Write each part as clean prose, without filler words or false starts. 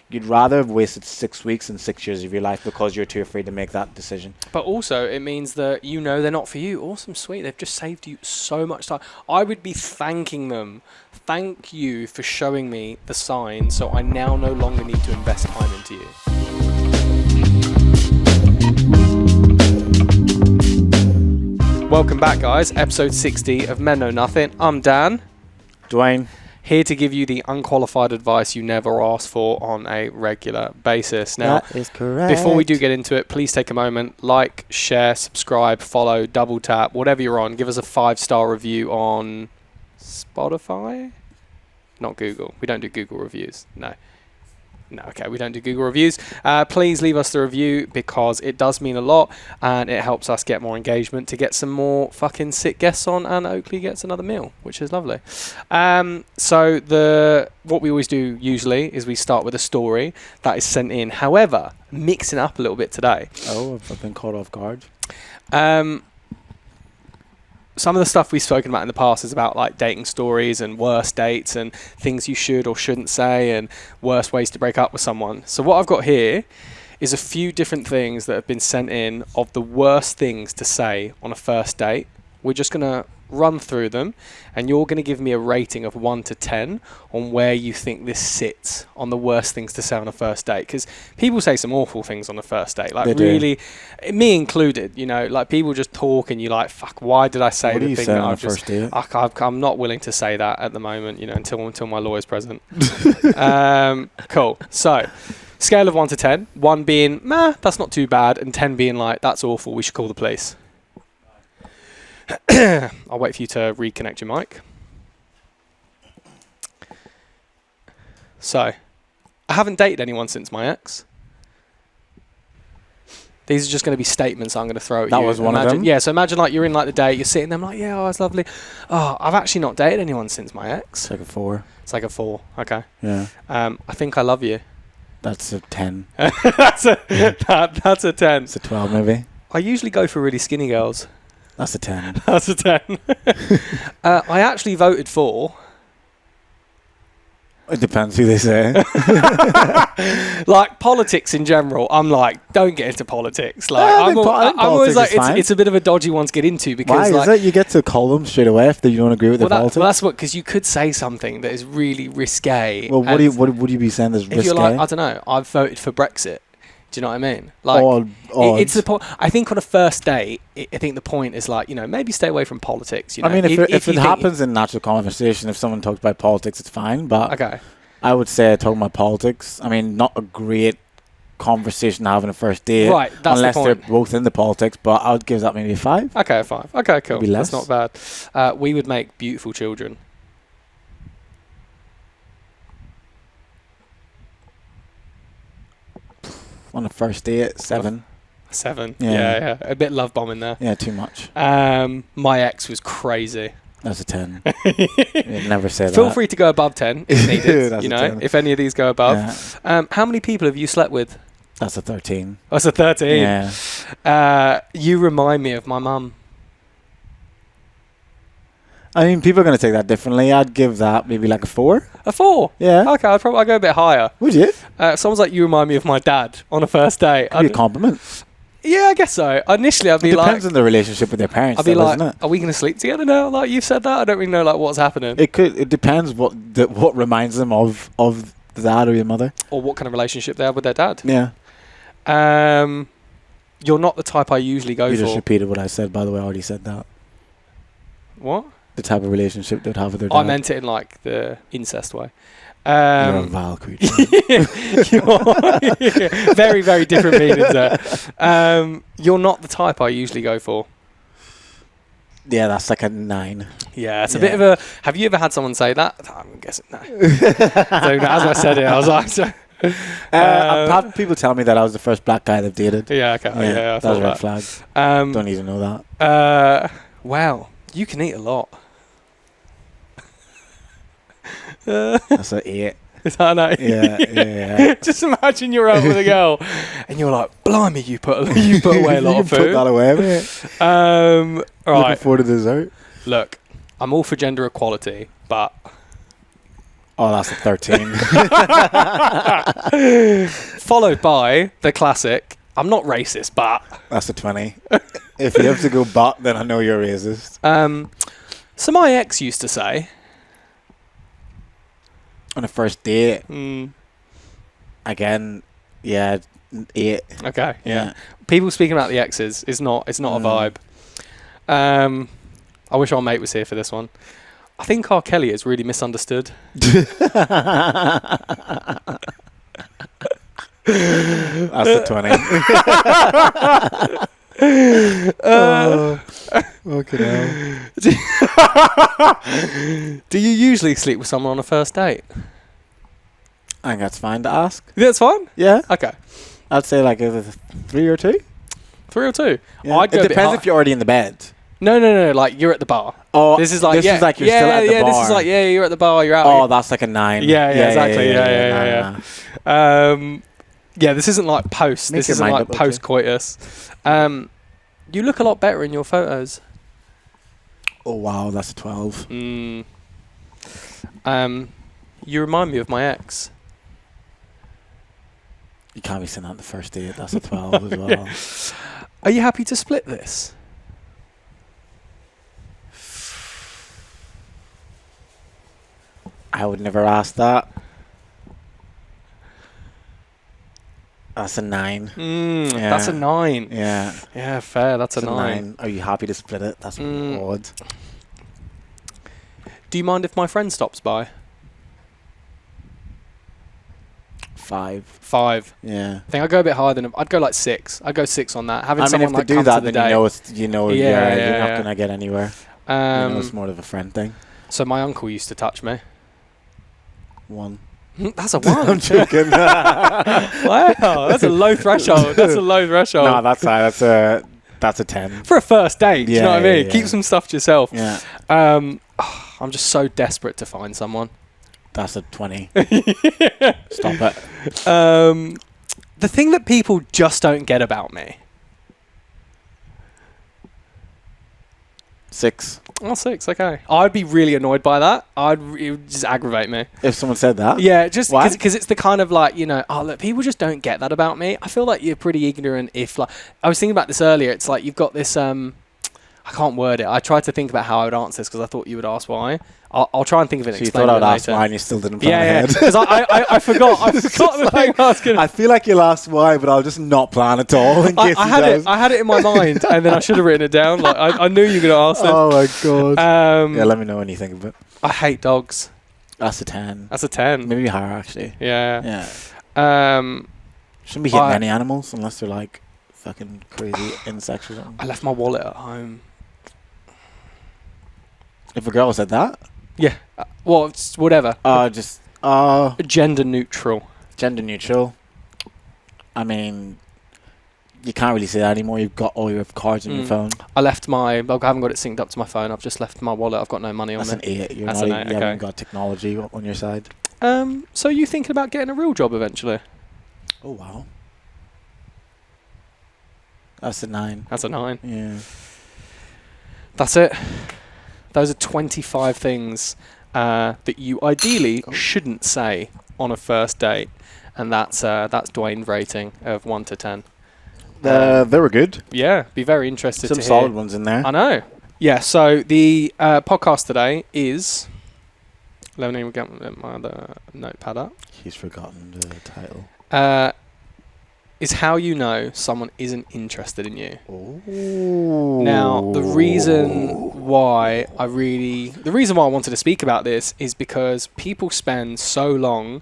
you'd rather have wasted 6 weeks and 6 years of your life because you're too afraid to make that decision. But also, it means that they're not for you. Awesome, sweet. They've just saved you so much time. I would be thanking them. Thank you for showing me the sign, so I now no longer need to invest time into you. Welcome back, guys. Episode 60 of Men Know Nothing. I'm Dan. Dwayne. Here to give you the unqualified advice you never ask for on a regular basis. Now, that is correct. Before we do get into it, please take a moment, like, share, subscribe, follow, double tap, whatever you're on. Give us a 5-star review on Spotify? Not Google. We don't do Google reviews. No, okay, we don't do Google reviews. Please leave us the review because it does mean a lot and it helps us get more engagement to get some more fucking sick guests on, and Oakley gets another meal, which is lovely. So what we always do usually is we start with a story that is sent in. However, mixing up a little bit today. Oh, I've been caught off guard. Some of the stuff we've spoken about in the past is about like dating stories and worst dates and things you should or shouldn't say and worst ways to break up with someone. So what I've got here is a few different things that have been sent in of the worst things to say on a first date. We're just going to run through them and you're going to give me a rating of 1 to 10 on where you think this sits on the worst things to say on a first date, because people say some awful things on the first date, like really, me included, you know, like people just talk and you're like, fuck, why did I say the thing that I've just I'm not willing to say that at the moment, you know, until my lawyer's present. Cool. So scale of 1 to 10, 1 being that's not too bad, and 10 being like, that's awful, we should call the police. I'll wait for you to reconnect your mic. So, I haven't dated anyone since my ex. These are just going to be statements I'm going to throw at you. That was one of them? Yeah, so imagine like you're in like the date, you're sitting there like, yeah, oh, it's lovely. Oh, I've actually not dated anyone since my ex. It's like a 4. It's like a 4, okay. Yeah. I think I love you. That's a 10. that's a 10. It's a 12 maybe. I usually go for really skinny girls. That's a 10. That's a 10. I actually voted for... It depends who they say. Like politics in general, I'm like, don't get into politics. Like, I'm always like, it's a bit of a dodgy one to get into because. Why is it? You get to call them straight away if you don't agree with their politics. Well, that's what, because you could say something that is really risque. Well, what would you be saying is risque? If you're like, I don't know, I've voted for Brexit. Do you know what I mean? Like, it's the point. I think on a first date, I think the point is like, you know, maybe stay away from politics. You know? I mean, if it happens in natural conversation, if someone talks about politics, it's fine. But okay. I would say talking about politics, I mean, not a great conversation to have on a first date. Right, that's unless the point. They're both into politics, but I would give that maybe a 5. Okay, 5. Okay, cool. Maybe less. That's not bad. We would make beautiful children. On a first date, 7. 7. Yeah. A bit love bombing there. Yeah, too much. My ex was crazy. That's a 10. You'd never say that. Feel free to go above 10 if needed. You know, 10. if any of these go above. Yeah. How many people have you slept with? That's a 13. Oh, that's a 13. Yeah. You remind me of my mum. I mean, people are going to take that differently. I'd give that maybe like a 4. A 4? Yeah. Okay, I'd go a bit higher. Would you? Someone's like, you remind me of my dad on a first date. Could be a compliment. Yeah, I guess so. Initially, I'd be like... It depends on the relationship with their parents, I'd be like, isn't it? Are we going to sleep together now? Like, you've said that? I don't really know like what's happening. It depends what reminds them of the dad or your mother. Or what kind of relationship they have with their dad. Yeah. You're not the type I usually go for. You just repeated what I said, by the way. I already said that. What? The type of relationship they'd have with their dad. I meant it in like the incest way. You're a vile creature. Very, very different meanings there. You're not the type I usually go for. Yeah, that's like a 9. Yeah, it's a bit of a... Have you ever had someone say that? I'm guessing no. So as I said it, I was like... I've had people tell me that I was the first black guy they've dated. Yeah, okay. Yeah, I that was a red flag. Don't even know that. Wow, you can eat a lot. That's an 8. Is that an 8? Yeah. Just imagine you're out with a girl and you're like, blimey, you put away a lot of food. Put that away, mate. Right. Looking forward to dessert. Look, I'm all for gender equality, but Oh, that's a 13. Followed by the classic, I'm not racist, but... That's a 20. If you have to go but, then I know you're racist. So my ex used to say... On a first date, again, yeah, 8. Okay, yeah. People speaking about the exes is not a vibe. I wish our mate was here for this one. I think R. Kelly is really misunderstood. That's a 20. Okay. Do you usually sleep with someone on a first date? I think that's fine to ask. You think that's fine? Yeah. Okay. I'd say like a 3 or 2. 3 or 2? Yeah. I'd go It depends if you're already in the bed. No. Like you're at the bar. Oh, this is like you're still at the bar. This is like you're at the bar. You're out. Oh, that's like a 9. Yeah, exactly. Yeah. Yeah, this isn't like post. Make This your isn't mind like up, okay. post coitus. You look a lot better in your photos. Oh wow, that's a 12. You remind me of my ex. You can't be saying that on the first date. That's a 12 as well. Are you happy to split this? I would never ask that. That's a 9. That's a 9. Yeah. Yeah, fair. That's It's a 9. Are you happy to split it? That's odd. Do you mind if my friend stops by? 5. 5. Yeah. I think I'd go a bit higher than... I'd go like 6. I'd go 6 on that. Having I mean, someone if like they do come that, to the then day. you're not Yeah. going to get anywhere. It's more of a friend thing. So my uncle used to touch me. 1. That's a 1. I'm joking. Wow, that's a low threshold. No, that's high. That's a 10. For a first date, do you know what I mean? Yeah. Keep some stuff to yourself. Yeah. I'm just so desperate to find someone. That's a 20. Stop it. The thing that people just don't get about me. 6. Oh, 6, okay. I'd be really annoyed by that. It would just aggravate me. If someone said that? Yeah, just Why? because it's the kind of like, look, people just don't get that about me. I feel like you're pretty ignorant if, like, I was thinking about this earlier. It's like you've got this, I can't word it. I tried to think about how I would answer this because I thought you would ask why. I'll try and think of it and So you explain thought it I'd ask later. why and you still didn't plan Yeah, ahead. because I forgot. I forgot the thing I was going to... I feel like you'll ask why, but I'll just not plan at all in case I he had does. I had it in my mind, and then I should have written it down. Like I knew you were going to ask this. Oh my god. Yeah, let me know when you think of it. I hate dogs. That's a 10. That's a 10. Maybe higher, actually. Yeah. Yeah. Shouldn't be hitting I- any animals unless they're like fucking crazy insects or something. I left my wallet at home. If a girl said that? Yeah. Well, it's whatever. Gender neutral. Gender neutral. I mean, you can't really say that anymore. You've got all your cards on your phone. I left I haven't got it synced up to my phone. I've just left my wallet. I've got no money on That's me. an 8. That's an 8, You haven't okay. got technology on your side. So you thinking about getting a real job eventually? Oh, wow. That's a 9. That's a 9. Yeah. That's it. Those are 25 things that you ideally shouldn't say on a first date, and that's Dwayne's rating of 1 to 10. They were good. Yeah, be very interested Some to solid hear. ones in there. I know. Yeah. So the podcast today is. Let me get my other notepad up. He's forgotten the title. Is how you know someone isn't interested in you. Ooh. Now, the reason why I wanted to speak about this is because people spend so long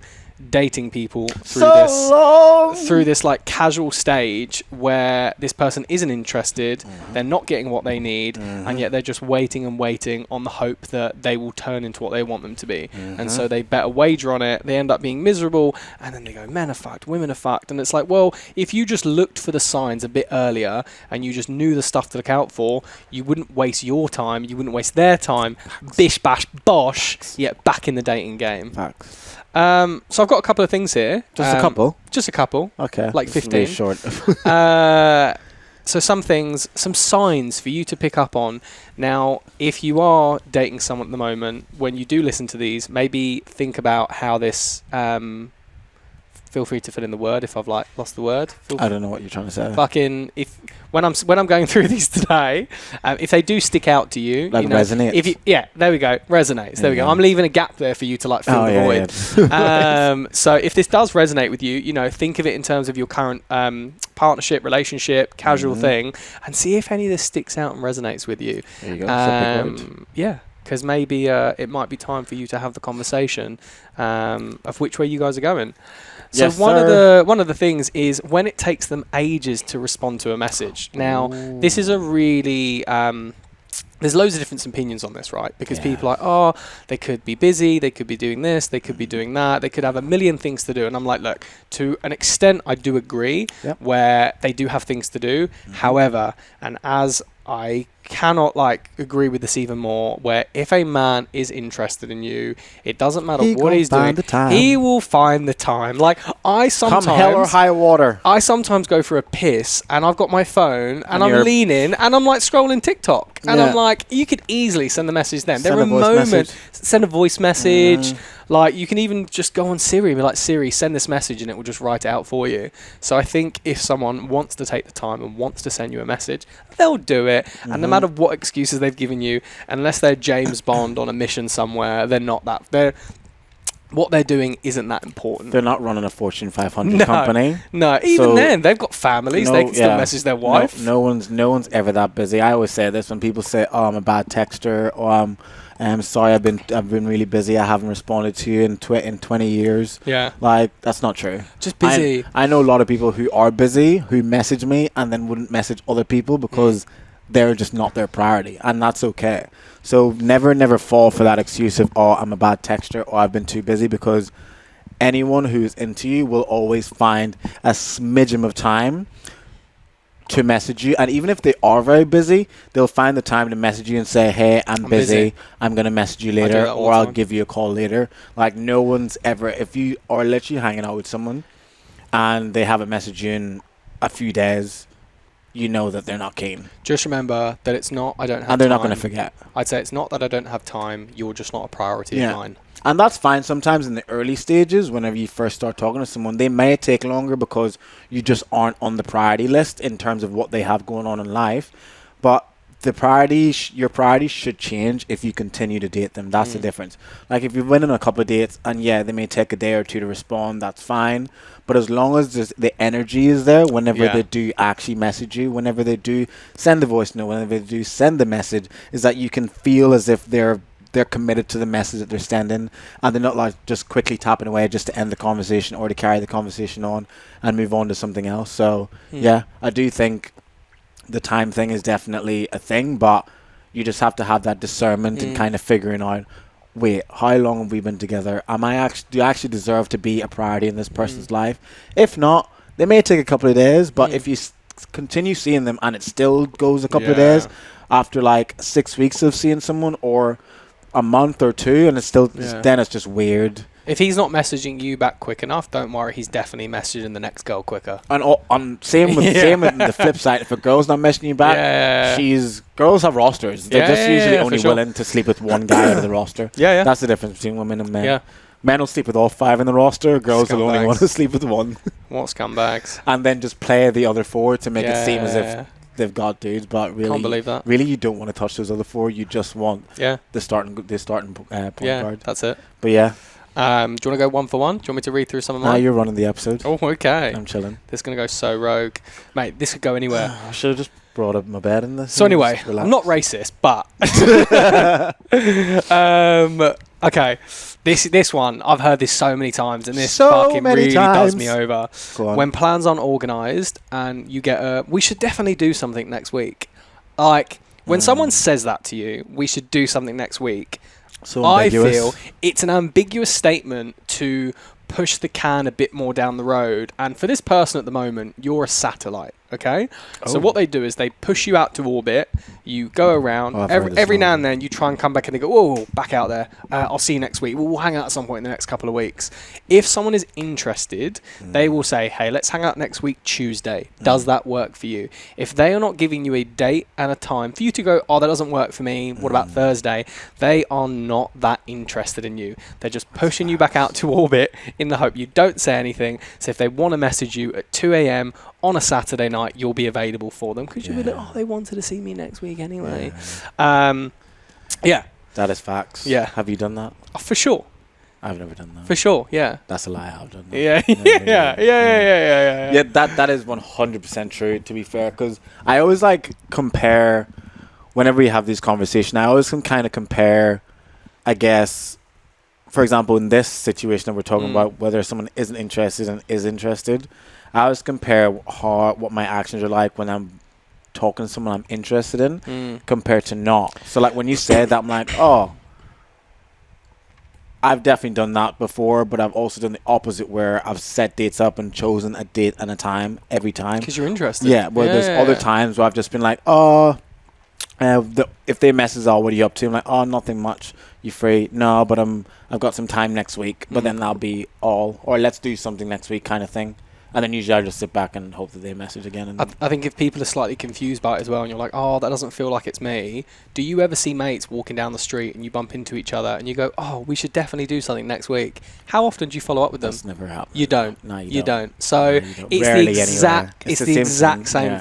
dating people through this like casual stage where this person isn't interested, they're not getting what they need, and yet they're just waiting and waiting on the hope that they will turn into what they want them to be. And so they bet a wager on it, they end up being miserable, and then they go, men are fucked, women are fucked. And it's like, well, if you just looked for the signs a bit earlier and you just knew the stuff to look out for, you wouldn't waste your time, you wouldn't waste their time. Bish bash bosh, yet back in the dating game. Facts. So I've got a couple of things here. Just a couple? Just a couple. Okay. Like This is 15. really short. So some things, some signs for you to pick up on. Now, if you are dating someone at the moment, when you do listen to these, maybe think about how this. Feel free to fill in the word if I've lost the word. I don't know what you're trying to say. Fucking when I'm going through these today, if they do stick out to you, Like resonate. There we go, resonates. There we go. I'm leaving a gap there for you to fill the void. Yeah. So if this does resonate with you, think of it in terms of your current partnership, relationship, casual thing, and see if any of this sticks out and resonates with you. There you go. Yeah. Because maybe it might be time for you to have the conversation of which way you guys are going. So yes, one of the things is when it takes them ages to respond to a message. Now, this is a really there's loads of different opinions on this, right? Because people are like, they could be busy, they could be doing this, they could be doing that, they could have a million things to do. And I'm like, look, to an extent, I do agree where they do have things to do. However, and as I cannot agree with this even more, where if a man is interested in you, it doesn't matter what he's doing, he will find the time. I sometimes, come hell or high water, I sometimes go for a piss and I've got my phone and I'm leaning and I'm scrolling TikTok and I'm like, you could easily send the message then. There are moments, send a voice message. You can even just go on Siri and be like, Siri, send this message, and it will just write it out for you. So I think if someone wants to take the time and wants to send you a message, they'll do it. And no matter what excuses they've given you, unless they're James Bond on a mission somewhere, they're not that. What they're doing isn't that important. They're not running a Fortune 500 company. No, even then, they've got families. They can still message their wife. No one's ever that busy. I always say this when people say, "Oh, I'm a bad texter," or I'm sorry, I've been really busy. I haven't responded to you in 20 years. Yeah, that's not true. Just busy. I know a lot of people who are busy who message me and then wouldn't message other people because they're just not their priority, and that's okay. So never fall for that excuse of, oh, I'm a bad texter or I've been too busy, because anyone who's into you will always find a smidgen of time to message you. And even if they are very busy, they'll find the time to message you and say, hey, I'm busy. I'm going to message you later, or I'll give you a call later. No one's ever, if you are literally hanging out with someone and they haven't messaged you in a few days, you know that they're not keen. Just remember that it's not, I don't have time. And they're not going to forget. I'd say it's not that I don't have time, you're just not a priority of mine. And that's fine. Sometimes in the early stages, whenever you first start talking to someone, they may take longer because you just aren't on the priority list in terms of what they have going on in life. But the your priorities should change if you continue to date them. That's the difference. If you've been on a couple of dates and they may take a day or two to respond, that's fine. But as long as the energy is there, whenever they do actually message you, whenever they do send the voice note, whenever they do send the message, is that you can feel as if they're committed to the message that they're sending, and they're not just quickly tapping away just to end the conversation or to carry the conversation on and move on to something else. So I do think the time thing is definitely a thing, but you just have to have that discernment and kind of figuring out, wait, how long have we been together? Do I actually deserve to be a priority in this person's life? If not, they may take a couple of days, but if you continue seeing them and it still goes a couple of days after 6 weeks of seeing someone, or a month or two, and it's still then it's just weird. If he's not messaging you back quick enough, don't worry, he's definitely messaging the next girl quicker. And same with the flip side. If a girl's not messaging you back, girls have rosters. They're just usually only willing to sleep with one guy out of the roster. That's the difference between women and men. Men will sleep with all 5 in the roster. Girls will only want to sleep with one. What scumbags? And then just play the other 4 to make it seem as if they've got dudes, but really, can't believe that. Really, you don't want to touch those other 4. You just want the starting point guard. That's it. But yeah. Do you want to go one for one? Do you want me to read through some of mine? No, you're running the episode. Oh, okay. I'm chilling. This is going to go so rogue. Mate, this could go anywhere. I should have just brought up my bed in this. So anyway, I'm not racist, but... okay. This one, I've heard this so many times, and this fucking really does me over. When plans aren't organised and you get we should definitely do something next week. When someone says that to you, we should do something next week, I feel it's an ambiguous statement to push the can a bit more down the road. And for this person at the moment, you're a satellite, Okay, so Oh. what they do is they push you out to orbit. You go around. Oh, I've heard this Every now one. and then you try and come back, and they go, "Whoa, back out there. I'll see you next week. We'll hang out at some point in the next couple of weeks." If someone is interested, they will say, "Hey, let's hang out next week Tuesday. Does that work for you?" If they are not giving you a date and a time for you to go, "Oh, that doesn't work for me. What about Thursday?" They are not that interested in you. They're just pushing you back out to orbit in the hope you don't say anything. So if they want to message you at 2 a.m. on a Saturday night, you'll be available for them because you'll be like, "Oh, they wanted to see me next week anyway." Yeah, That is facts. Yeah. Have you done that? for sure, I've never done that. for sure. Yeah, That's a lie. I've done that. yeah, yeah. Yeah, that is 100% true, to be fair, because I always like compare, whenever we have these conversations, I always can kind of compare, I guess, for example, in this situation that we're talking about, whether someone isn't interested and is interested, I always compare what my actions are like when I'm talking to someone I'm interested in compared to not. So like when you said that, I'm like, oh, I've definitely done that before, but I've also done the opposite where I've set dates up and chosen a date and a time every time. Because you're interested. Yeah, where there's other times where I've just been like, if they message, "Oh, what are you up to?" I'm like, "Oh, nothing much. You free?" "No, but I've got some time next week." But then that'll be all, or let's do something next week kind of thing. And then usually I just sit back and hope that they message again. And I think if people are slightly confused by it as well, and you're like, "Oh, that doesn't feel like it's me," do you ever see mates walking down the street and you bump into each other and you go, "Oh, we should definitely do something next week"? How often do you follow up with them? that's never happened. You don't. No, You don't. No, So you don't. it's Rarely the exact. anywhere. It's the the same exact thing, same yeah.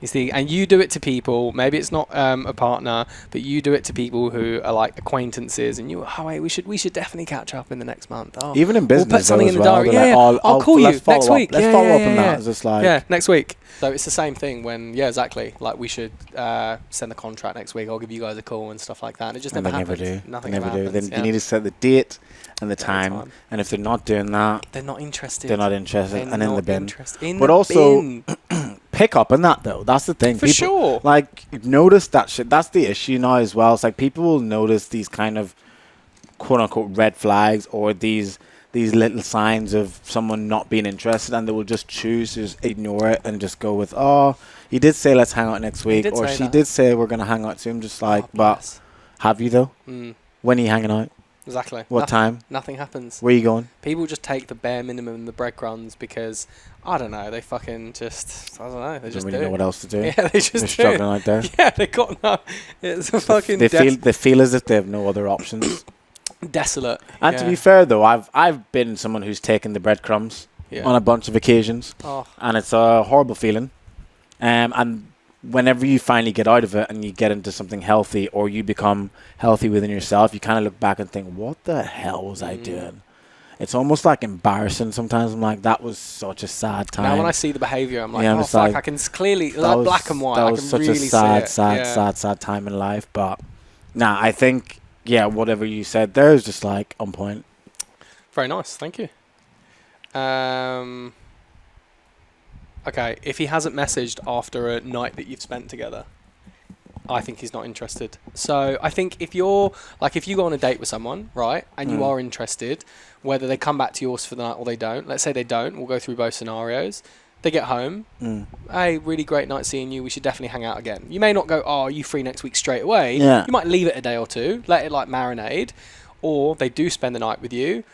thing. And you do it to people. Maybe it's not a partner, but you do it to people who are like acquaintances, and you, "Oh wait, we should definitely catch up in the next month." Oh, Even in we'll business, put something though, in as the well, diary. they're Yeah, like, I'll call you let's next follow up. week. Let's Yeah, follow yeah, up yeah, on yeah. that. It's just like, Yeah, next week. So it's the same thing when, yeah, exactly. Like we should send the contract next week. I'll give you guys a call and stuff like that. And it just and never they happens. never do. Nothing Never ever do. happens. Then you need to set the date and the time. time. And if they're not doing that, They're not interested. they're not interested. They're And in the not bin. interested. In But the also, bin. pick up on that though. That's the thing. For sure. Like, notice that shit. That's the issue now as well. It's like people will notice these kind of quote unquote red flags or these little signs of someone not being interested, and they will just choose to just ignore it and just go with, "Oh, he did say let's hang out next week," did or say "She that. did say we're gonna hang out soon." Just like, Oh, but bless. have you though? When are you hanging out? Exactly. What time? Nothing happens. Where are you going? People just take the bare minimum and the breadcrumbs because, I don't know, they fucking just, I don't know, they Don't just really do. know what else to do. Yeah, they just They're do. struggling out there. Yeah, they got no, it's a fucking They feel as if they have no other options. desolate. And to be fair though, I've been someone who's taken the breadcrumbs on a bunch of occasions, and it's a horrible feeling. And whenever you finally get out of it and you get into something healthy, or you become healthy within yourself, you kind of look back and think, "What the hell was I doing?" It's almost like embarrassing sometimes. I'm like, that was such a sad time. Now when I see the behaviour, I'm like, Yeah, I'm oh just fuck, like, I can clearly, that like was- black and white, That I was can such really a sad, see it. Yeah. sad time in life. But nah, I think whatever you said there is just like on point. Very nice, thank you. Okay, if he hasn't messaged after a night that you've spent together, I think he's not interested. So I think if you're, like, if you go on a date with someone, right, and you are interested, whether they come back to yours for the night or they don't, let's say they don't, we'll go through both scenarios. They get home, hey, really great night seeing you, we should definitely hang out again. You may not go, "Oh, are you free next week?" straight away. Yeah. You might leave it a day or two, let it like marinate, or they do spend the night with you.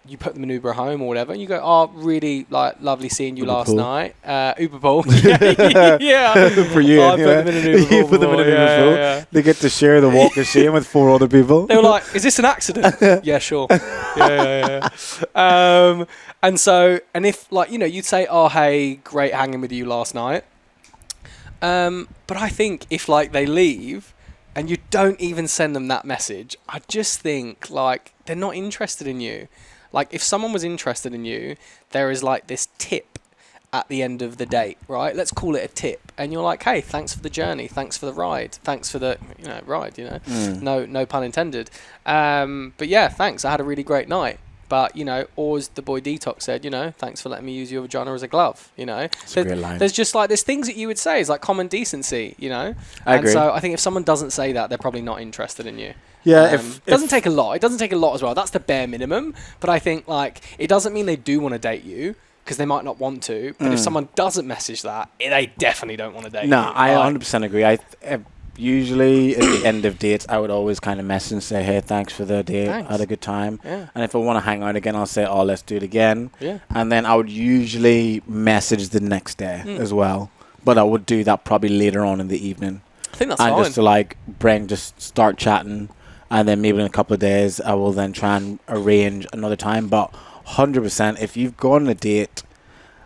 You put them in Uber home or whatever, and you go, "Oh, really like lovely seeing you Uber last pool. night." Uber pool. Yeah. For you, I put them in an Uber pool. You put them in an before, Uber pool. yeah. They get to share the walk of shame with 4 other people. They were like, "Is this an accident?" Yeah, sure. Yeah. And so, and if like, you know, you'd say, "Oh, hey, great hanging with you last night." But I think if like they leave and you don't even send them that message, I just think like they're not interested in you. Like if someone was interested in you, there is like this tip at the end of the date, right? Let's call it a tip. And you're like, "Hey, thanks for the journey. Thanks for the ride. Thanks for the, ride, No pun intended. But yeah, thanks. I had a really great night." But, or as the boy Detox said, "Thanks for letting me use your vagina as a glove," That's a great line. There's just like, there's things that you would say is like common decency, I and agree. so I think if someone doesn't say that, they're probably not interested in you. Yeah, It doesn't take a lot. It doesn't take a lot as well. That's the bare minimum. But I think like, it doesn't mean they do want to date you. because they might not want to. But if someone doesn't message that, they definitely don't want to date No, you. I Like, 100% agree. I usually at the end of dates, I would always kind of message and say, "Hey, thanks for the date. Thanks. Had a good time." Yeah. And if I want to hang out again, I'll say, "Oh, let's do it again." Yeah. And then I would usually message the next day as well. But I would do that probably later on in the evening. I think that's And fine. just to like just start chatting, and then maybe in a couple of days I will then try and arrange another time. But 100%, if you've gone on a date,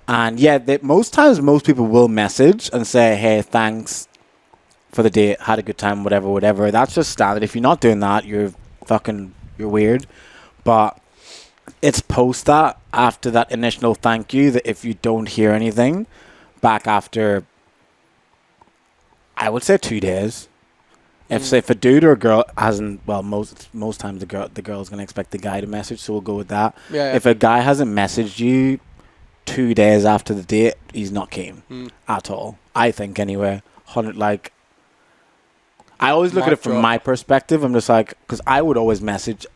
and most times most people will message and say, "Hey, thanks for the date, had a good time, whatever." That's just standard. If you're not doing that, you're weird. But it's post that, after that initial thank you, that if you don't hear anything back after, I would say 2 days. If a dude or a girl hasn't, well, most times the girl's gonna expect the guy to message, so we'll go with that. Yeah. If a guy hasn't messaged you 2 days after the date, he's not keen at all. I think anyway. I always look at Mic it from drop. my perspective. I'm just like, because I would always message,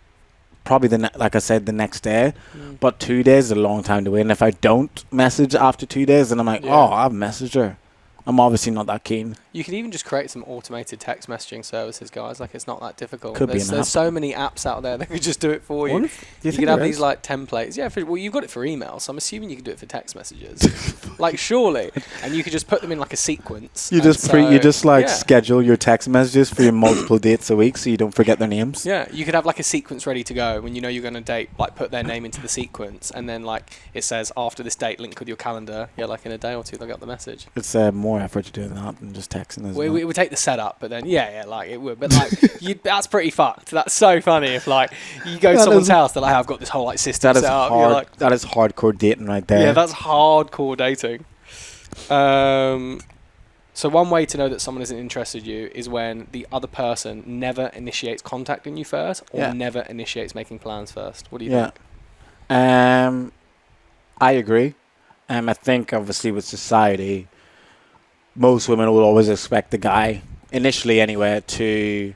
probably like I said, the next day. But 2 days is a long time to wait. And if I don't message after 2 days, then I'm like, Yeah. oh, I've messaged her. I'm obviously not that keen. You can even just create some automated text messaging services, guys. Like, it's not that difficult. Could be an There's app. so many apps out there that could just do it for you. Do You think could have there these is? like templates. Yeah, well, you've got it for email, so I'm assuming you can do it for text messages. Like, surely, and you could just put them in like a sequence. You and just yeah. schedule your text messages for your multiple dates a week, so you don't forget their names. Yeah, you could have like a sequence ready to go when you know you're going to date. Like, put their name into the sequence, and then like it says after this date, link with your calendar. Yeah, like in a day or two, they'll get the message. It's more effort to do that than just texting. It would take the setup, but then like it would. But like, that's pretty fucked. That's so funny if like you go to That someone's is- house, they're like, I've got this whole like system That is set up. You're hard. like, That is hardcore dating right there. yeah, that's hardcore dating. So one way to know that someone isn't interested in you is when the other person never initiates contacting you first, or Yeah. never initiates making plans first. What do you Yeah. think? I agree. I think obviously with society, most women will always expect the guy, initially anyway, to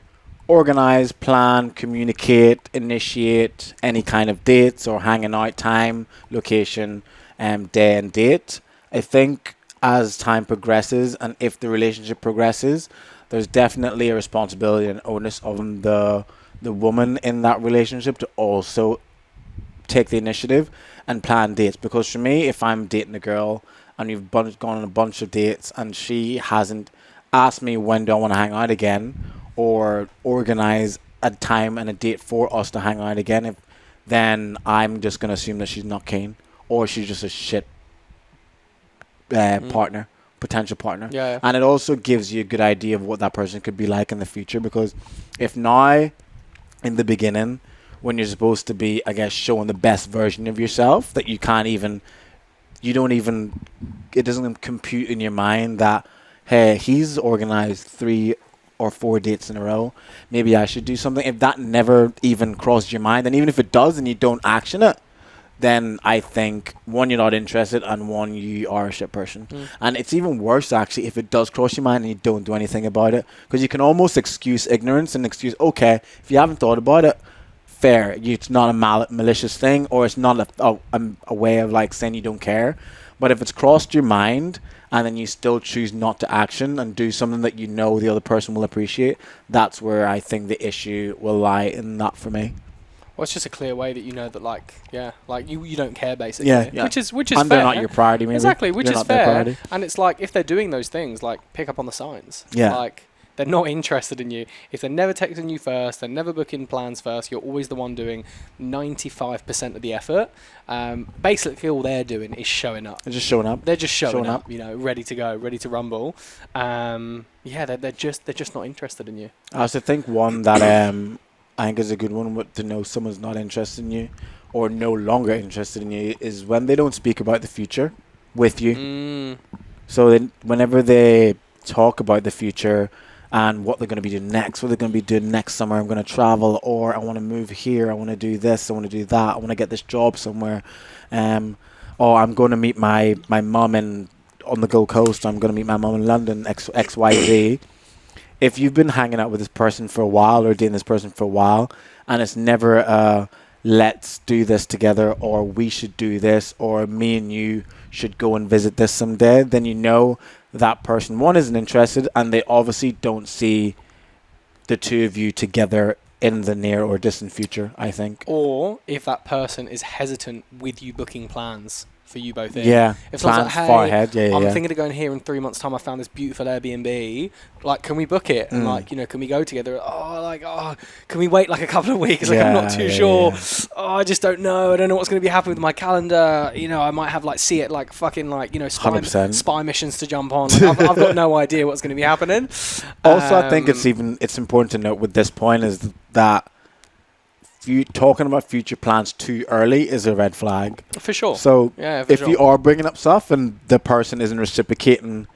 organize, plan, communicate, initiate any kind of dates or hanging out time, location, day and date. I think as time progresses and if the relationship progresses, there's definitely a responsibility and onus on the woman in that relationship to also take the initiative and plan dates. Because for me, if I'm dating a girl and you've gone on a bunch of dates and she hasn't asked me when do I want to hang out again or organize a time and a date for us to hang out again, then I'm just going to assume that she's not keen or she's just a shit potential partner. Yeah. And it also gives you a good idea of what that person could be like in the future, because if now in the beginning, when you're supposed to be, I guess, showing the best version of yourself, that it doesn't compute in your mind that, hey, he's organized 3 or 4 dates in a row, maybe I should do something. If that never even crossed your mind, and even if it does and you don't action it, then I think, 1, you're not interested, and 1, you are a shit person. And it's even worse, actually, if it does cross your mind and you don't do anything about it, because you can almost excuse ignorance and excuse, okay, if you haven't thought about it, fair, it's not a malicious thing, or it's not a way of like saying you don't care. But if it's crossed your mind and then you still choose not to action and do something that you know the other person will appreciate, that's where I think the issue will lie in that for me. Well, it's just a clear way that you know that, like, yeah, like you don't care basically. Yeah. Which is And fair. they're not your priority, maybe. Exactly, which They're is not their fair. priority. And it's like, if they're doing those things, like, pick up on the signs. Yeah. Like, they're not interested in you. If they're never texting you first, they're never booking plans first, you're always the one doing 95% of the effort. Basically, all they're doing is showing up. They're just showing up. They're just showing up, you know, ready to go, ready to rumble. Yeah, they're just not interested in you. I also think one that I think is a good one to know someone's not interested in you or no longer interested in you is when they don't speak about the future with you. So then whenever they talk about the future and what they're going to be doing next, what they're going to be doing next summer, I'm going to travel, or I want to move here, I want to do this, I want to do that, I want to get this job somewhere, or I'm going to meet my mum on the Gold Coast, I'm going to meet my mum in London, XYZ. If you've been hanging out with this person for a while or dating this person for a while, and it's never let's do this together, or we should do this, or me and you should go and visit this someday, then you know that person, one, isn't interested, and they obviously don't see the two of you together in the near or distant future, I think. Or if that person is hesitant with you booking plans for you both in. Yeah, If someone's plans like, hey, far ahead. Yeah, I'm yeah. thinking of going here in 3 months' time. I found this beautiful Airbnb. Like, can we book it? And like, can we go together? Can we wait like a couple of weeks? Like, I'm not too sure. Yeah. Oh, I just don't know. I don't know what's going to be happening with my calendar. I might have see it like fucking spy missions to jump on. Like, I've got no idea what's going to be happening. Also, I think it's important to note with this point is that talking about future plans too early is a red flag. For sure. So if you are bringing up stuff and the person isn't reciprocating,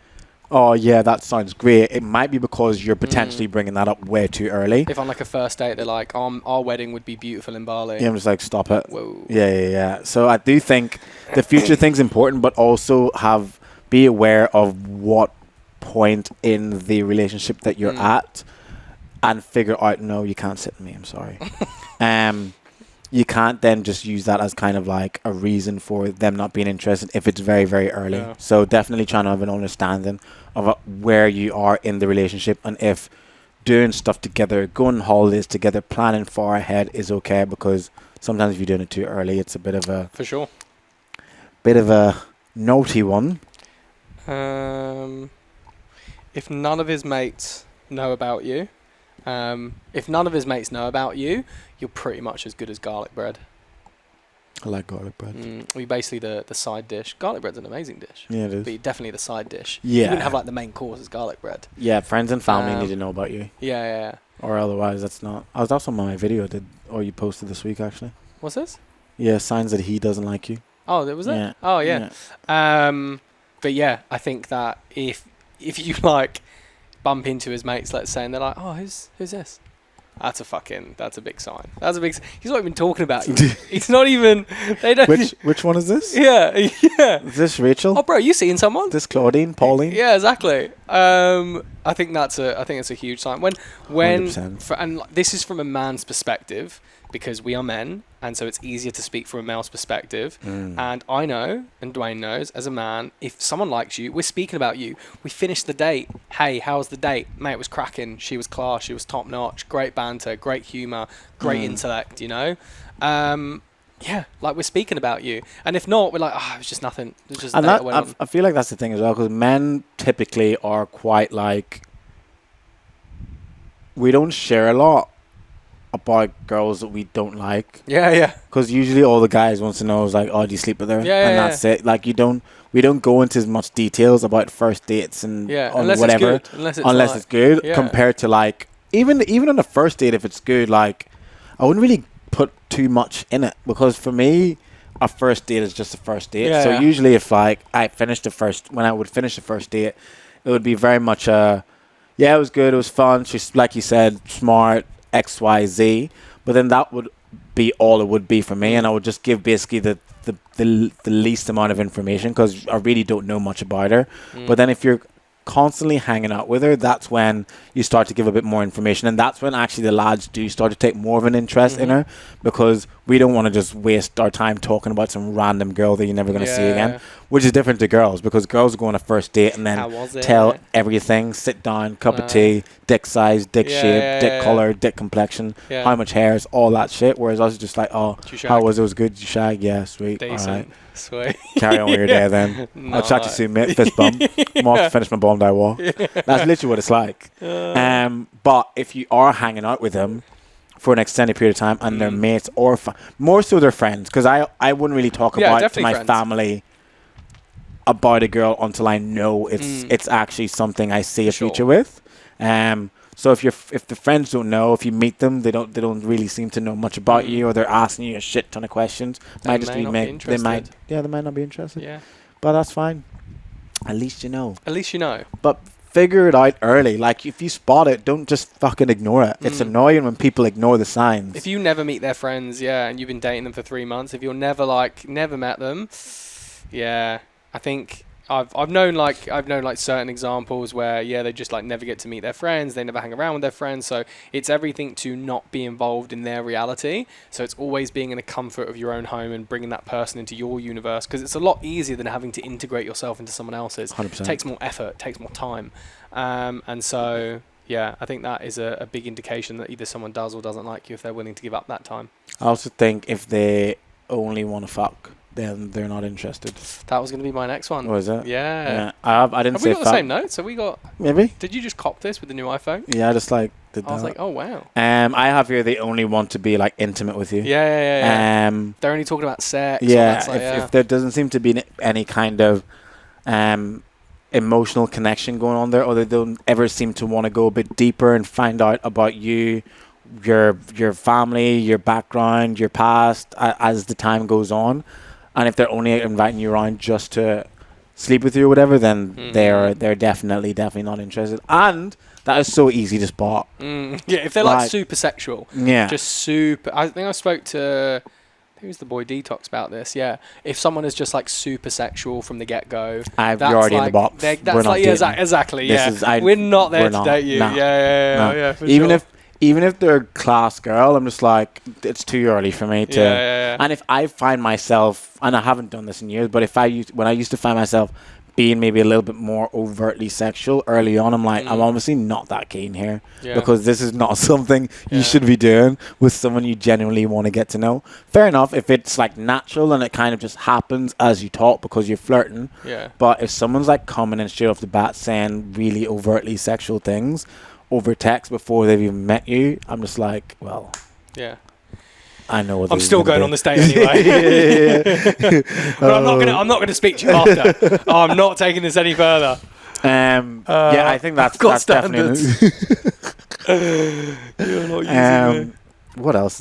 oh yeah, that sounds great, it might be because you're potentially bringing that up way too early. If on like a first date they're like, our wedding would be beautiful in Bali. Yeah, I'm just like, stop it. Whoa. Yeah. So I do think the future thing's important, but also be aware of what point in the relationship that you're at, and figure out, no, you can't sit with me, I'm sorry. You can't then just use that as kind of like a reason for them not being interested if it's very, very early. Yeah. So definitely trying to have an understanding of where you are in the relationship, and if doing stuff together, going on holidays together, planning far ahead is okay, because sometimes if you're doing it too early, it's a bit of a... For sure. Bit of a naughty one. If none of his mates know about you, you're pretty much as good as garlic bread. I like garlic bread. You're basically the side dish. Garlic bread's an amazing dish. Yeah, it is. But you're definitely the side dish. Yeah. You wouldn't have like the main course as garlic bread. Yeah, friends and family need to know about you. Yeah. Or otherwise, that's not... That's on my video you posted this week, actually. What's this? Yeah, signs that he doesn't like you. Oh, there was that? Yeah. Oh, yeah. But yeah, I think that if you like bump into his mates, let's say, and they're like, oh, who's this? That's a big sign. He's not even talking about you. He's not even, they don't. Which one is this? Yeah. Is this Rachel? Oh, bro, you seeing someone? This Claudine? Pauline? Yeah, exactly. I think that's a huge sign. When 100%. And this is from a man's perspective, because we are men, and so it's easier to speak from a male's perspective. And I know, and Dwayne knows, as a man, if someone likes you, we're speaking about you. We finished the date. Hey, how was the date? Mate, it was cracking. She was class. She was top notch. Great banter. Great humour. Great intellect, Yeah, like we're speaking about you. And if not, we're like, it was just nothing. It was just and I feel like that's the thing as well, because men typically are quite like, we don't share a lot about girls that we don't like. Yeah. Because usually all the guys wants to know is like, oh, do you sleep with her? Yeah, and that's it. Like we don't go into as much details about first dates and unless whatever. It's good. Unless it's good, yeah. compared to like even on the first date, if it's good, like I wouldn't really put too much in it, because for me, a first date is just a first date. So usually if like when I would finish the first date, it would be very much it was good, it was fun. She's, like you said, smart, XYZ, but then that would be all it would be for me, and I would just give basically the least amount of information, because I really don't know much about her. But then if you're constantly hanging out with her, that's when you start to give a bit more information, and that's when actually the lads do start to take more of an interest in her, because we don't want to just waste our time talking about some random girl that you're never going to see again, which is different to girls, because girls go on a first date and then tell everything, sit down, cup of tea, dick size, dick shape, dick color, dick complexion, how much hairs, all that shit, whereas us is just like, oh, how was it? It was good. Did you shag? Yeah, sweet. Decent. All right. Sweet. Carry on with your day then. I'll chat to you soon, mate. Fist bump. I'm off to finish my Bondi walk. That's literally what it's like. But if you are hanging out with them for an extended period of time, and their mates or more so their friends, because I wouldn't really talk about to my family about a girl until I know it's actually something I see a future with. So if the friends don't know, if you meet them, they don't really seem to know much about you, or they're asking you a shit ton of questions. They might not be interested. Yeah, but that's fine. At least you know. But figure it out early. Like if you spot it, don't just fucking ignore it. It's annoying when people ignore the signs. If you never meet their friends, and you've been dating them for 3 months, if you're never met them, I think I've known like certain examples where they just like never get to meet their friends, they never hang around with their friends, so it's everything to not be involved in their reality. So it's always being in the comfort of your own home and bringing that person into your universe, because it's a lot easier than having to integrate yourself into someone else's. 100%. It takes more effort, takes more time, and so I think that is a big indication that either someone does or doesn't like you if they're willing to give up that time. I also think if they only want to fuck, then they're not interested. That was going to be my next one. Was it? Yeah. I didn't Have say we got the same notes? Have we got... Maybe. Did you just cop this with the new iPhone? Yeah, I just like did that. I was like, oh, wow. I have here they only want to be like intimate with you. Yeah. They're only talking about sex. Yeah, if there doesn't seem to be any kind of emotional connection going on there, or they don't ever seem to want to go a bit deeper and find out about you, your family, your background, your past as the time goes on. And if they're only inviting you around just to sleep with you or whatever, then they're definitely not interested. And that is so easy to spot. Yeah, if they're like super sexual. Yeah. Just super. I think I spoke to... Who's the boy Detox about this? Yeah. If someone is just like super sexual from the get-go... You're already in the box. That's like, exactly, we're not there to date you. Nah. Yeah, for even sure. Even if they're a class girl, I'm just like, it's too early for me to... Yeah. And if I find myself, and I haven't done this in years, but when I used to find myself being maybe a little bit more overtly sexual early on, I'm like, I'm obviously not that keen here, because this is not something you should be doing with someone you genuinely want to get to know. Fair enough if it's like natural and it kind of just happens as you talk because you're flirting. Yeah. But if someone's like coming in straight off the bat saying really overtly sexual things over text before they've even met you, I'm just like, well, I know what I'm still going on this date anyway. But I'm not gonna speak to you after. I'm not taking this any further. I think that's definitely. You're not using it. What else?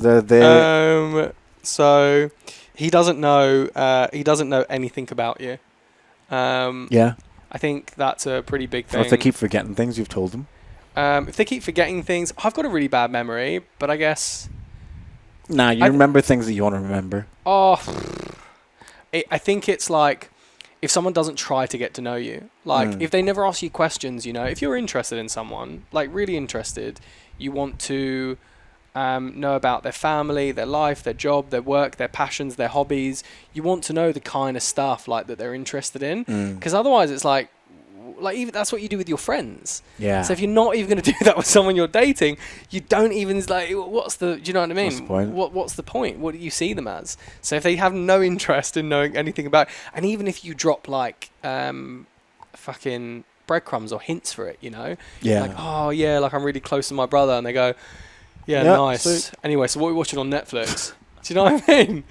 So he doesn't know. He doesn't know anything about you. I think that's a pretty big thing. Or if they keep forgetting things you've told them. If they keep forgetting things, I've got a really bad memory, but I guess... Nah, you remember things that you want to remember. I think it's like, if someone doesn't try to get to know you, like, if they never ask you questions, if you're interested in someone, like, really interested, you want to know about their family, their life, their job, their work, their passions, their hobbies. You want to know the kind of stuff, like, that they're interested in. Because otherwise it's like even that's what you do with your friends. Yeah. So if you're not even going to do that with someone you're dating, you don't even do you know what I mean? What's the point? What's the point? What do you see them as? So if they have no interest in knowing anything about, and even if you drop like fucking breadcrumbs or hints for it, like, oh yeah, like I'm really close to my brother, and they go, yeah, nice. Sweet. Anyway, so what are we watching on Netflix? Do you know what I mean?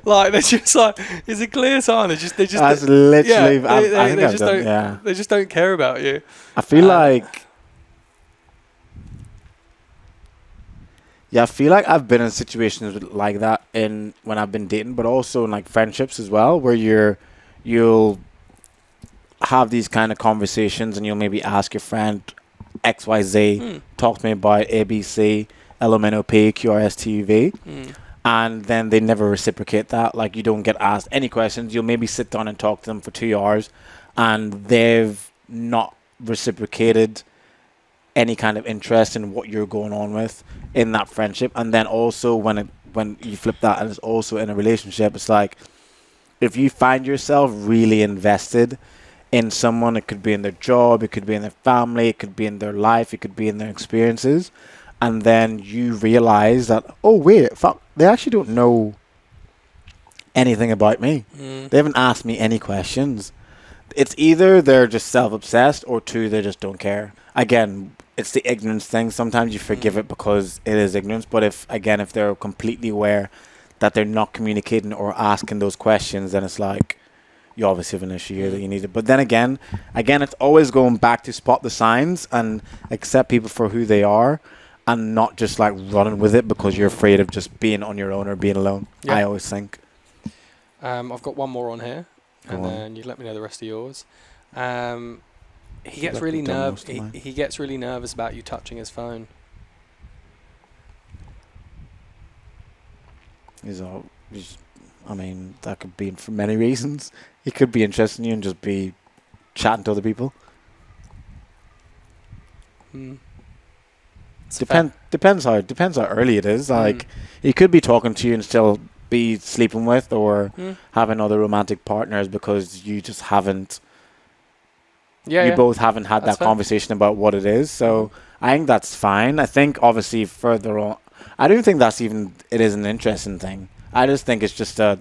Like, they're just like, it's a clear sign. They just. That's literally. They just don't care about you. I feel like. Yeah, I feel like I've been in situations like that when I've been dating, but also in like friendships as well, where you'll have these kind of conversations, and you'll maybe ask your friend XYZ, talk to me about ABC, LMNOP, QRSTUV. And then they never reciprocate that. Like, you don't get asked any questions. You'll maybe sit down and talk to them for 2 hours, and they've not reciprocated any kind of interest in what you're going on with in that friendship. And then also when you flip that, and it's also in a relationship, it's like, if you find yourself really invested in someone, it could be in their job, it could be in their family, it could be in their life, it could be in their experiences, and then you realize that, oh wait, fuck, they actually don't know anything about me. They haven't asked me any questions. It's either they're just self-obsessed, or two, they just don't care. Again, it's the ignorance thing. Sometimes you forgive it because it is ignorance, but if they're completely aware that they're not communicating or asking those questions, then it's like, you obviously have an issue here that you need it. But then again, it's always going back to spot the signs and accept people for who they are, and not just like running with it because you're afraid of just being on your own or being alone. Yeah. I always think. I've got one more on here, and then you let me know the rest of yours. He gets really nervous. He gets really nervous about you touching his phone. I mean, that could be for many reasons. He could be interested in you and just be chatting to other people? Depends how early it is. Like he could be talking to you and still be sleeping with or having other romantic partners because you just haven't. You both haven't had that conversation about what it is. So I think that's fine. I think obviously further on, I don't think it is an interesting thing. I just think it's just a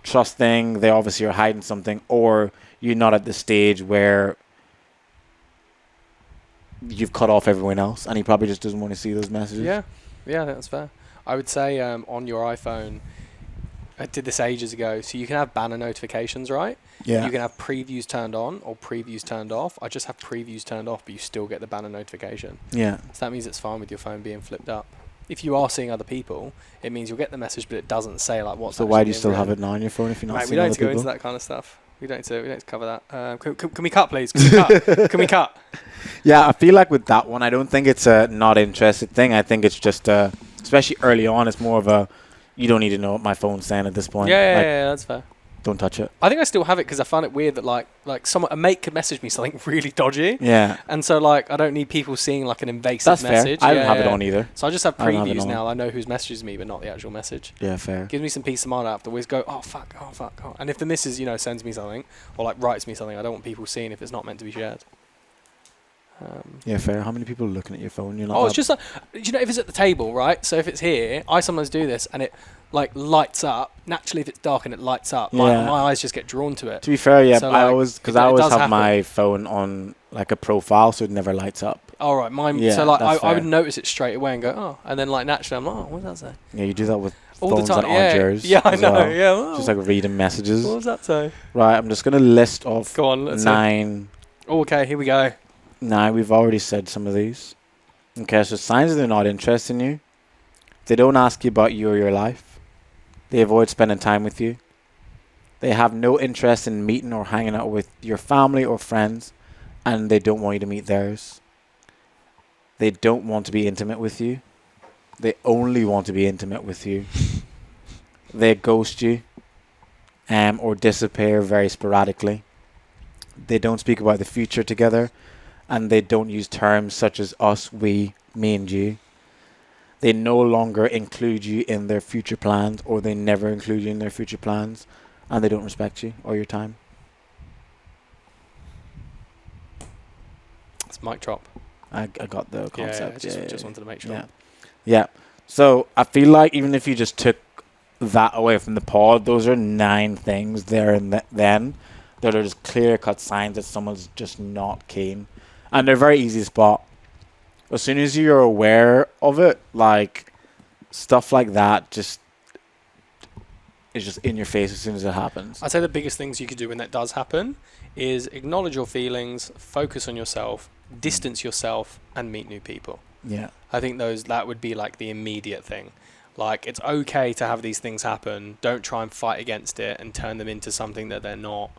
trust thing. They obviously are hiding something, or you're not at the stage where you've cut off everyone else, and he probably just doesn't want to see those messages. Yeah, I think that's fair. I would say on your iPhone, I did this ages ago, so you can have banner notifications, right? Yeah. You can have previews turned on or previews turned off. I just have previews turned off, but you still get the banner notification. Yeah. So that means it's fine with your phone being flipped up. If you are seeing other people, it means you'll get the message, but it doesn't say like what's. So why do you still have it now on your phone if you're not Mate, seeing other people? We don't need to go into that kind of stuff. We don't need to cover that. Can we cut, please? Can we cut? Yeah, I feel like with that one, I don't think it's a not interested thing. I think it's just, especially early on, it's more of a, you don't need to know what my phone's saying at this point. Yeah, that's fair. Don't touch it. I think I still have it because I find it weird that like a mate could message me something really dodgy. Yeah. And so like I don't need people seeing like an invasive message. Fair. I don't have it on either. So I just have previews now. I know who's messages me, but not the actual message. Yeah, fair. Gives me some peace of mind. I have to always go, oh fuck. And if the missus, sends me something or like writes me something, I don't want people seeing if it's not meant to be shared. Yeah, fair. How many people are looking at your phone? You're not. Oh, it's just like, if it's at the table, right? So if it's here, I sometimes do this and it like lights up. Naturally, if it's dark and it lights up, my eyes just get drawn to it. To be fair, yeah, so, I always have happen. my phone on like a profile, so it never lights up. All right, mine. Yeah, so like I would notice it straight away and go, oh, and then like naturally I'm like, oh, what does that say? Yeah, you do that with all phones the time. that aren't yours. Yeah, I know. Well. Yeah, well, just like reading messages. What does that say? Right, I'm just gonna list off. Go on, let's 9. Oh, okay, here we go. 9. We've already said some of these. Okay, so signs that they're not interested in you. They don't ask you about you or your life. They avoid spending time with you. They have no interest in meeting or hanging out with your family or friends, and they don't want you to meet theirs. They don't want to be intimate with you. They only want to be intimate with you. They ghost you or disappear very sporadically. They don't speak about the future together, and they don't use terms such as us, we, me and you. They no longer include you in their future plans, or they never include you in their future plans, and they don't respect you or your time. It's mic drop. I got the concept. I just wanted to make sure. Yeah. So I feel like even if you just took that away from the pod, those are 9 things there and then that are just clear-cut signs that someone's just not keen. And they're very easy to spot. As soon as you're aware of it, like, stuff like that is just in your face as soon as it happens. I'd say the biggest things you could do when that does happen is acknowledge your feelings, focus on yourself, distance yourself, and meet new people. Yeah. I think that would be like the immediate thing. Like, it's okay to have these things happen. Don't try and fight against it and turn them into something that they're not.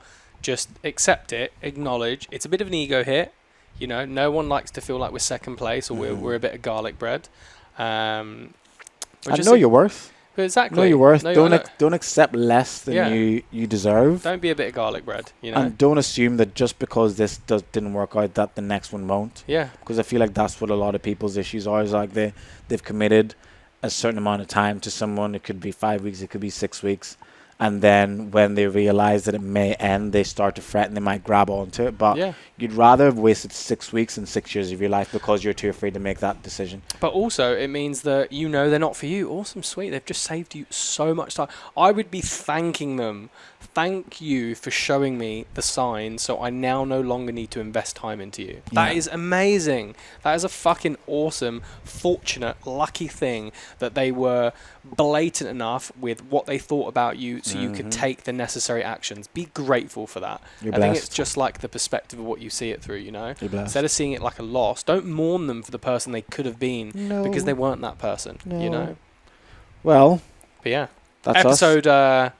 Just accept it, acknowledge. It's a bit of an ego hit. No one likes to feel like we're second place or we're a bit of garlic bread. And know your worth. Exactly. Know your worth. Don't accept less than you deserve. Don't be a bit of garlic bread. And don't assume that just because this didn't work out, that the next one won't. Yeah. Because I feel like that's what a lot of people's issues are. Is like they've committed a certain amount of time to someone. It could be 5 weeks. It could be 6 weeks. And then when they realize that it may end, they start to fret and they might grab onto it. But you'd rather have wasted 6 weeks and 6 years of your life because you're too afraid to make that decision. But also, it means that they're not for you. Awesome, sweet. They've just saved you so much time. I would be thanking them. Thank you for showing me the sign, so I now no longer need to invest time into you. Yeah. That is amazing. That is a fucking awesome, fortunate, lucky thing that they were blatant enough with what they thought about you so you could take the necessary actions. Be grateful for that. I think it's just like the perspective of what you see it through, Instead of seeing it like a loss, don't mourn them for the person they could have been because they weren't that person, Well, but yeah. That's episode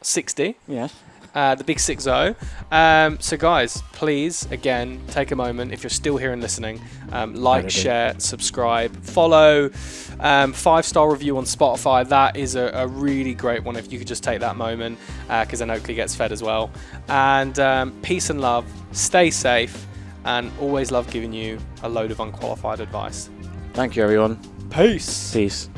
60. Yes. The big 60. So guys, please, again, take a moment if you're still here and listening. Like, share, subscribe, follow. 5-star review on Spotify. That is a really great one if you could just take that moment, because then Oakley gets fed as well. And peace and love. Stay safe, and always love giving you a load of unqualified advice. Thank you, everyone. Peace. Peace.